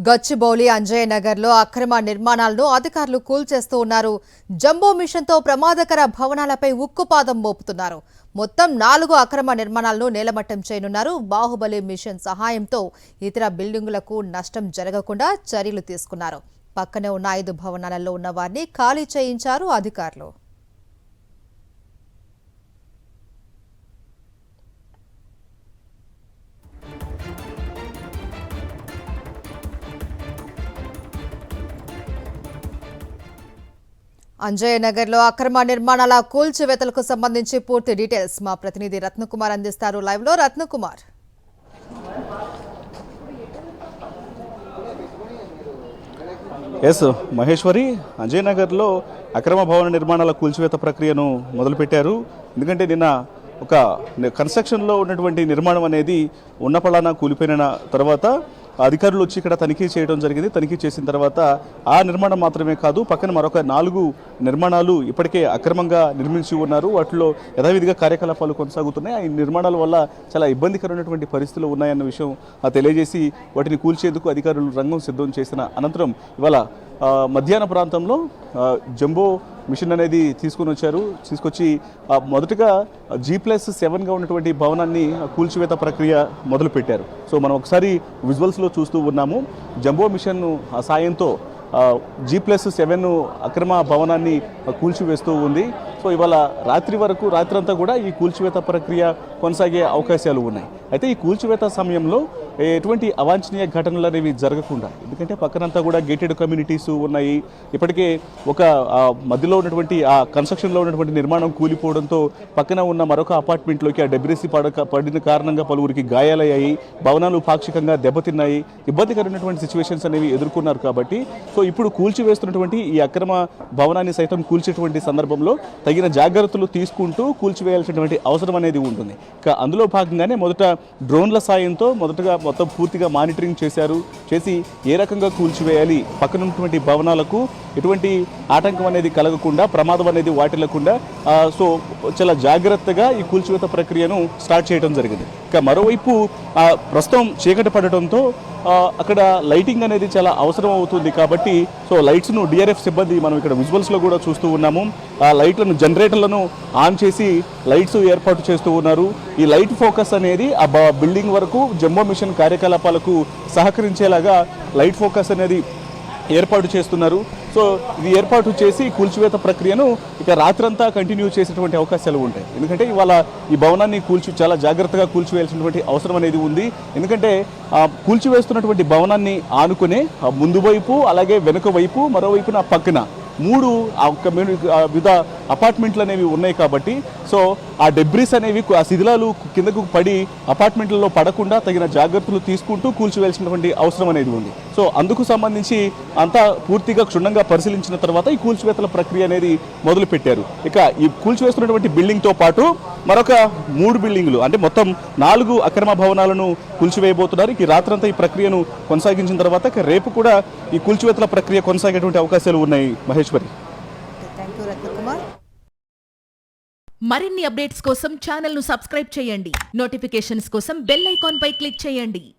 గచ్చిబౌలి అంజయ్య నగర్లో అక్రమ నిర్మాణాలను అధికారులు కూల్చేస్తూ ఉన్నారు. జంబో మిషన్తో ప్రమాదకర భవనాలపై ఉక్కుపాదం మోపుతున్నారు. మొత్తం 4 అక్రమ నిర్మాణాలను నేలమట్టం చేయనున్నారు. బాహుబలి మిషన్ సహాయంతో ఇతర బిల్డింగులకు నష్టం జరగకుండా చర్యలు తీసుకున్నారు. పక్కనే ఉన్న 5 భవనాలలో ఉన్న వారిని ఖాళీ చేయించారు అధికారులు. అంజయ్య నగర్లో అక్రమ నిర్మాణాల కూల్చివేతలకు సంబంధించి పూర్తి డీటెయిల్స్ మా ప్రతినిధి రత్నకుమార్ అందిస్తారు. లైవ్ లో రత్నకుమార్. ఎస్ మహేశ్వరి, అంజయ్ నగర్లో అక్రమ భవన నిర్మాణాల కూల్చివేత ప్రక్రియను మొదలుపెట్టారు. ఎందుకంటే నిన్న ఒక కన్స్ట్రక్షన్లో ఉన్నటువంటి నిర్మాణం అనేది ఉన్నపళాన కూలిపోయిన తర్వాత అధికారులు వచ్చి ఇక్కడ తనిఖీ చేయడం జరిగింది. తనిఖీ చేసిన తర్వాత ఆ నిర్మాణం మాత్రమే కాదు, పక్కన మరొక 4 నిర్మాణాలు ఇప్పటికే అక్రమంగా నిర్మించి ఉన్నారు. వాటిలో యథావిధిగా కార్యకలాపాలు కొనసాగుతున్నాయి. ఈ నిర్మాణాల వల్ల చాలా ఇబ్బందికరమైనటువంటి పరిస్థితులు ఉన్నాయన్న విషయం తెలియజేసి వాటిని కూల్చేందుకు అధికారులు రంగం సిద్ధం చేసిన అనంతరం ఇవాళ మధ్యాహ్న ప్రాంతంలో జంబో మిషన్ అనేది తీసుకొచ్చి మొదటగా G+7గా ఉన్నటువంటి భవనాన్ని కూల్చివేత ప్రక్రియ మొదలుపెట్టారు. సో మనం ఒకసారి విజువల్స్లో చూస్తూ ఉన్నాము. జంబో మిషన్ సాయంతో G+7 అక్రమ భవనాన్ని కూల్చివేస్తూ ఉంది. సో ఇవాళ రాత్రంతా కూడా ఈ కూల్చివేత ప్రక్రియ కొనసాగే అవకాశాలు ఉన్నాయి. అయితే ఈ కూల్చివేత సమయంలో ఎటువంటి అవాంఛనీయ ఘటనలు అనేవి జరగకుండా, ఎందుకంటే పక్కనంతా కూడా గేటెడ్ కమ్యూనిటీస్ ఉన్నాయి. ఇప్పటికే ఒక మధ్యలో ఉన్నటువంటి ఆ కన్స్ట్రక్షన్లో ఉన్నటువంటి నిర్మాణం కూలిపోవడంతో పక్కన ఉన్న మరొక అపార్ట్మెంట్లోకి ఆ డెబ్రిసి పడిన కారణంగా పలువురికి గాయాలయ్యాయి. భవనాలు పాక్షికంగా దెబ్బతిన్నాయి. ఇబ్బందికరమైనటువంటి సిచ్యువేషన్స్ అనేవి ఎదుర్కొన్నారు. కాబట్టి సో ఇప్పుడు కూల్చివేస్తున్నటువంటి ఈ అక్రమ భవనాన్ని సైతం కూల్చేటువంటి సందర్భంలో తగిన జాగ్రత్తలు తీసుకుంటూ కూల్చివేయాల్సినటువంటి అవసరం అనేది ఉంటుంది. అందులో భాగంగానే మొదట డ్రోన్ల సాయంతో మొత్తం పూర్తిగా మానిటరింగ్ చేసి ఏ రకంగా కూల్చివేయాలి, పక్కనున్నటువంటి భవనాలకు ఎటువంటి ఆటంకం అనేది కలగకుండా, ప్రమాదం అనేది వాటిల్లకుండా సో చాలా జాగ్రత్తగా ఈ కూల్చివేత ప్రక్రియను స్టార్ట్ చేయడం జరిగింది. మరోవైపు ప్రస్తుతం చీకటి పడటంతో అక్కడ లైటింగ్ అనేది చాలా అవసరం అవుతుంది. కాబట్టి సో లైట్స్ను డిఆర్ఎఫ్ సిబ్బంది మనం ఇక్కడ విజువల్స్లో కూడా చూస్తూ ఉన్నాము. ఆ లైట్లను, జనరేటర్లను ఆన్ చేసి లైట్స్ ఏర్పాటు చేస్తూ ఉన్నారు. ఈ లైట్ ఫోకస్ అనేది ఆ బిల్డింగ్ వరకు జంబో మిషన్ కార్యకలాపాలకు సహకరించేలాగా లైట్ ఫోకస్ అనేది ఏర్పాటు చేస్తున్నారు. సో ఇది ఏర్పాటు చేసి కూల్చివేత ప్రక్రియను ఇక రాత్రంతా కంటిన్యూ చేసేటువంటి అవకాశాలు ఉంటాయి. ఎందుకంటే ఇవాళ ఈ భవనాన్ని చాలా జాగ్రత్తగా కూల్చివేయాల్సినటువంటి అవసరం అనేది ఉంది. ఎందుకంటే కూల్చివేస్తున్నటువంటి భవనాన్ని ఆనుకునే ముందు వైపు, అలాగే వెనుక వైపు, మరోవైపున పక్కన 3 వివిధ అపార్ట్మెంట్లు అనేవి ఉన్నాయి. కాబట్టి సో ఆ డెబ్రిస్ అనేవి, ఆ శిథిలాలు కిందకు పడి అపార్ట్మెంట్లలో పడకుండా తగిన జాగ్రత్తలు తీసుకుంటూ కూల్చివేయాల్సినటువంటి అవసరం అనేది ఉంది. సో అందుకు సంబంధించి అంతా పూర్తిగా క్షుణ్ణంగా పరిశీలించిన తర్వాత ఈ కూల్చివేతల ప్రక్రియ అనేది మొదలుపెట్టారు. ఇక ఈ కూల్చివేస్తున్నటువంటి బిల్డింగ్తో పాటు మరొక 3 బిల్డింగులు, అంటే మొత్తం 4 అక్రమ భవనాలను కూల్చివేయబోతున్నారు. ఈ రాత్రంతా ఈ ప్రక్రియను కొనసాగించిన తర్వాత రేపు కూడా ఈ కూల్చివేతల ప్రక్రియ కొనసాగేటువంటి అవకాశాలు ఉన్నాయి. మహేశ్వరి, మరిన్ని అప్డేట్స్ కోసం ఛానల్ ను సబ్స్క్రైబ్ చేయండి. నోటిఫికేషన్స్ కోసం బెల్ ఐకాన్ పై క్లిక్ చేయండి.